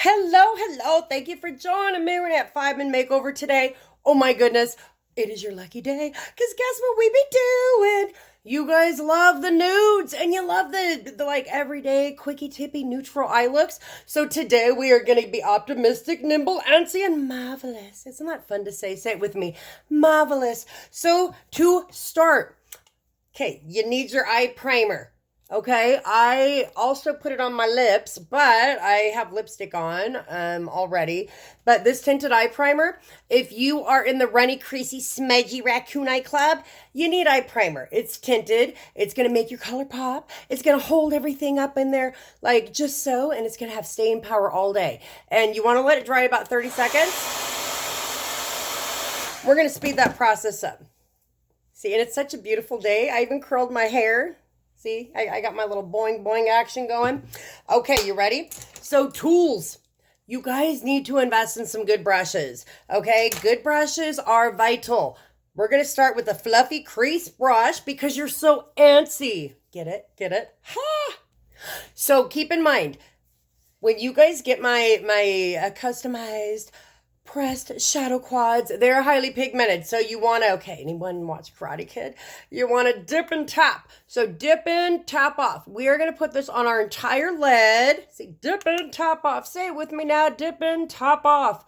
Hello. Thank you for joining me. We're at 5-Minute Makeover today. Oh my goodness, it is your lucky day. Because guess what we be doing? You guys love the nudes and you love the like everyday quickie tippy neutral eye looks. So today we are going to be optimistic, nimble, antsy, and marvelous. Isn't that fun to say? Say it with me. Marvelous. So to start, okay, you need your eye primer. Okay, I also put it on my lips, but I have lipstick on already. But this tinted eye primer, if you are in the runny, creasy, smudgy raccoon eye club, you need eye primer. It's tinted. It's going to make your color pop. It's going to hold everything up in there like just so, and it's going to have staying power all day. And you want to let it dry about 30 seconds. We're going to speed that process up. See, and it's such a beautiful day. I even curled my hair. See, I got my little boing boing action going. Okay, you ready? So tools. You guys need to invest in some good brushes. Okay, good brushes are vital. We're going to start with a fluffy crease brush because you're so antsy. Get it? Get it? Ha! So keep in mind, when you guys get my customized pressed shadow quads, they're highly pigmented. So you want to, okay, anyone watch Karate Kid? You want to dip and tap. So dip in, tap off. We are going to put this on our entire lid. See, dip in, tap off. Say it with me now, dip in, tap off.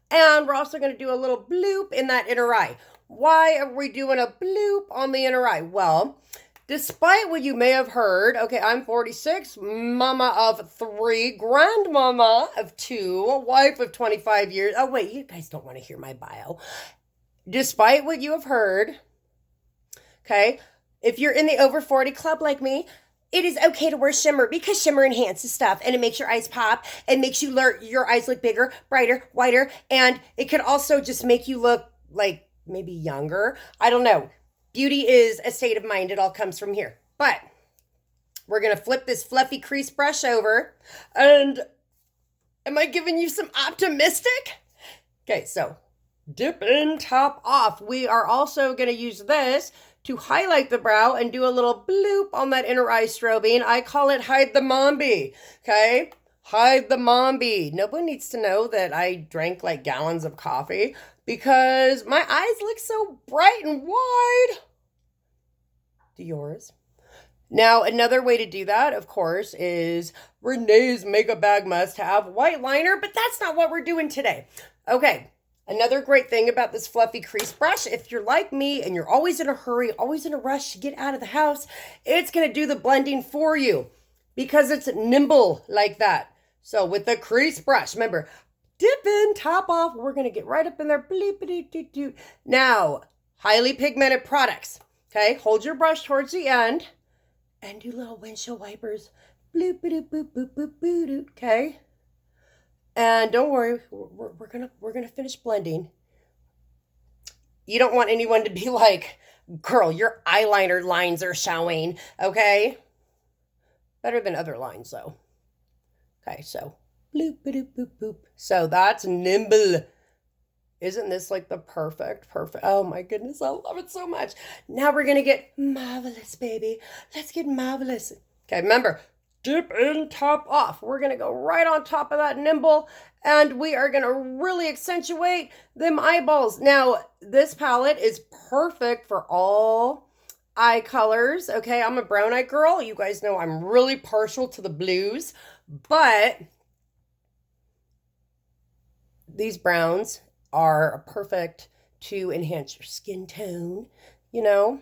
And we're also going to do a little bloop in that inner eye. Why are we doing a bloop on the inner eye? Well, despite what you may have heard, okay, I'm 46, mama of 3, grandmama of 2, a wife of 25 years. Oh, wait, you guys don't want to hear my bio. Despite what you have heard, okay, if you're in the over 40 club like me, it is okay to wear shimmer because shimmer enhances stuff and it makes your eyes pop and makes your eyes look bigger, brighter, whiter, and it could also just make you look like maybe younger. I don't know. Beauty is a state of mind. It all comes from here. But we're going to flip this fluffy crease brush over. And am I giving you some optimistic? Okay, so dip in, top off. We are also going to use this to highlight the brow and do a little bloop on that inner eye strobing. I call it hide the mombi. Okay? Hide the mombi. Nobody needs to know that I drank like gallons of coffee because my eyes look so bright and wide. Do yours? Now, another way to do that, of course, is Renee's makeup bag must have white liner, but that's not what we're doing today. Okay, another great thing about this fluffy crease brush, if you're like me and you're always in a hurry, always in a rush to get out of the house, it's going to do the blending for you because it's nimble like that. So with the crease brush, remember, dip in, top off. We're going to get right up in there. Bloop-a-doop-doop-doop. Now, highly pigmented products. Okay, hold your brush towards the end and do little windshield wipers. Bloop-a-doop-boop-boop-boop-boop. Okay, and don't worry, we're gonna finish blending. You don't want anyone to be like, "Girl, your eyeliner lines are showing." Okay, better than other lines though. Okay, so bloop-a-doop-boop-boop. So that's Nimble. Isn't this like the perfect, oh my goodness, I love it so much. Now we're going to get marvelous, baby. Let's get marvelous. Okay, remember, dip in, top off. We're going to go right on top of that Nimble, and we are going to really accentuate them eyeballs. Now, this palette is perfect for all eye colors, okay? I'm a brown eye girl. You guys know I'm really partial to the blues, but these browns are perfect to enhance your skin tone, you know?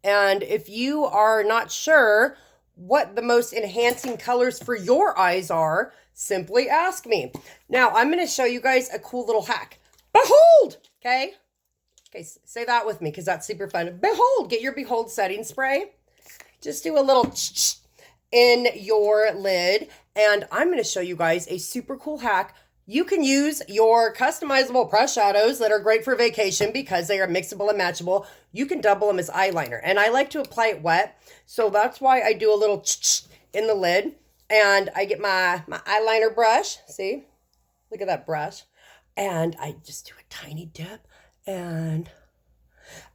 And if you are not sure what the most enhancing colors for your eyes are, simply ask me. Now, I'm going to show you guys a cool little hack. Behold! Okay? Okay, say that with me because that's super fun. Behold! Get your Behold setting spray. Just do a little in your lid. And I'm going to show you guys a super cool hack. You can use your customizable press shadows that are great for vacation because they are mixable and matchable. You can double them as eyeliner. And I like to apply it wet. So that's why I do a little in the lid. And I get my eyeliner brush. See? Look at that brush. And I just do a tiny dip. And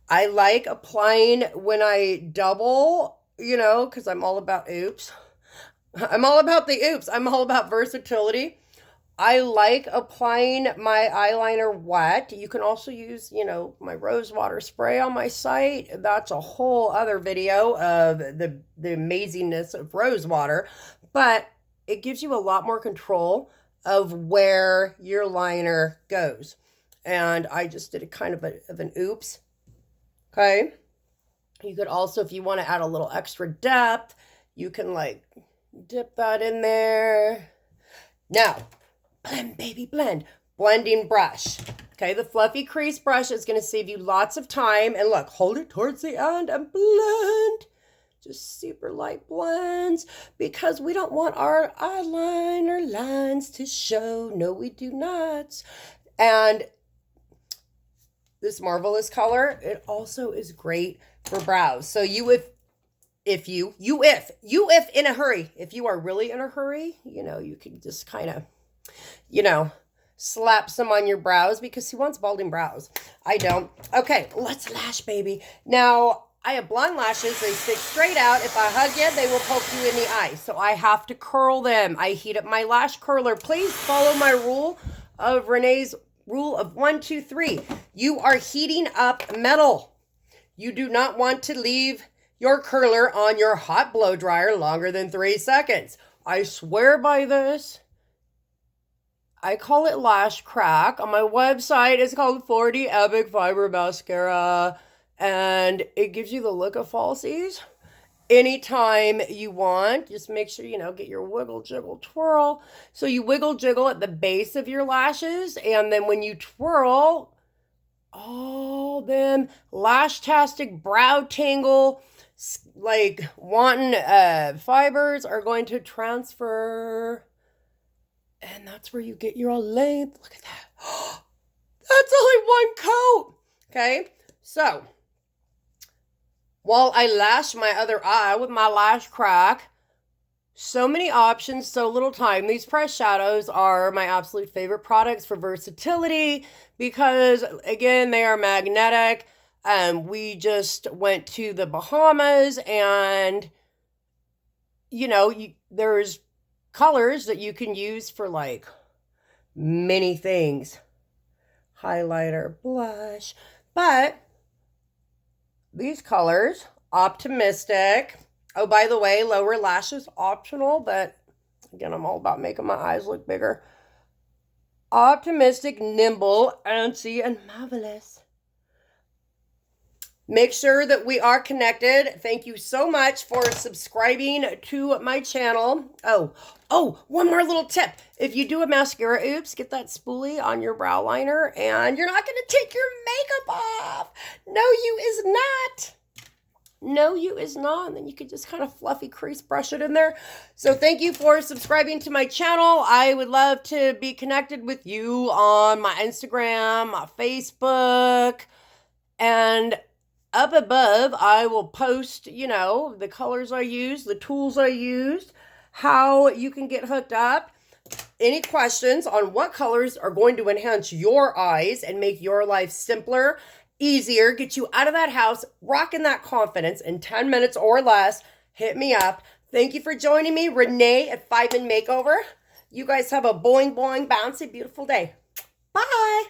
I like applying when I double, you know, because I'm all about oops. I'm all about the oops. I'm all about versatility. I like applying my eyeliner wet. You can also use, you know, my rose water spray on my site. That's a whole other video of the amazingness of rose water, but it gives you a lot more control of where your liner goes. And I just did a kind of an oops. Okay. You could also, if you want to add a little extra depth, you can like dip that in there. Now, blend, baby, blend. Blending brush. Okay, the fluffy crease brush is going to save you lots of time. And look, hold it towards the end and blend. Just super light blends because we don't want our eyeliner lines to show. No, we do not. And this marvelous color, it also is great for brows. So if you in a hurry, if you are really in a hurry, you know, you can just kind of, you know, slap some on your brows because who wants balding brows? I don't. Okay, let's lash, baby. Now, I have blonde lashes. They stick straight out. If I hug you, they will poke you in the eye. So I have to curl them. I heat up my lash curler. Please follow my rule of Renee's rule of 1, 2, 3. You are heating up metal. You do not want to leave your curler on your hot blow dryer longer than 3 seconds. I swear by this. I call it lash crack. On my website, it's called 40 Epic Fiber Mascara. And it gives you the look of falsies. Anytime you want, just make sure, you know, get your wiggle, jiggle, twirl. So you wiggle, jiggle at the base of your lashes. And then when you twirl, all them lash-tastic brow tangle, like wanton fibers are going to transfer. And that's where you get your length. Look at that. That's only one coat. Okay, so while I lash my other eye with my lash crack, so many options, so little time. These pressed shadows are my absolute favorite products for versatility because, again, they are magnetic. We just went to the Bahamas and, you know, there's colors that you can use for like many things. Highlighter, blush, but these colors, Optimistic. Oh, by the way, lower lashes optional, but again, I'm all about making my eyes look bigger. Optimistic, Nimble, Antsy, and Marvelous. Make sure that we are connected. Thank you so much for subscribing to my channel. Oh, one more little tip. If you do a mascara oops, get that spoolie on your brow liner and you're not going to take your makeup off. No, you is not. No, you is not. And then you can just kind of fluffy crease brush it in there. So thank you for subscribing to my channel. I would love to be connected with you on my Instagram, my Facebook, and up above, I will post, you know, the colors I used, the tools I used, how you can get hooked up. Any questions on what colors are going to enhance your eyes and make your life simpler, easier, get you out of that house, rocking that confidence in 10 minutes or less, hit me up. Thank you for joining me, Renee at 5 in Makeover. You guys have a boing, boing, bouncy, beautiful day. Bye.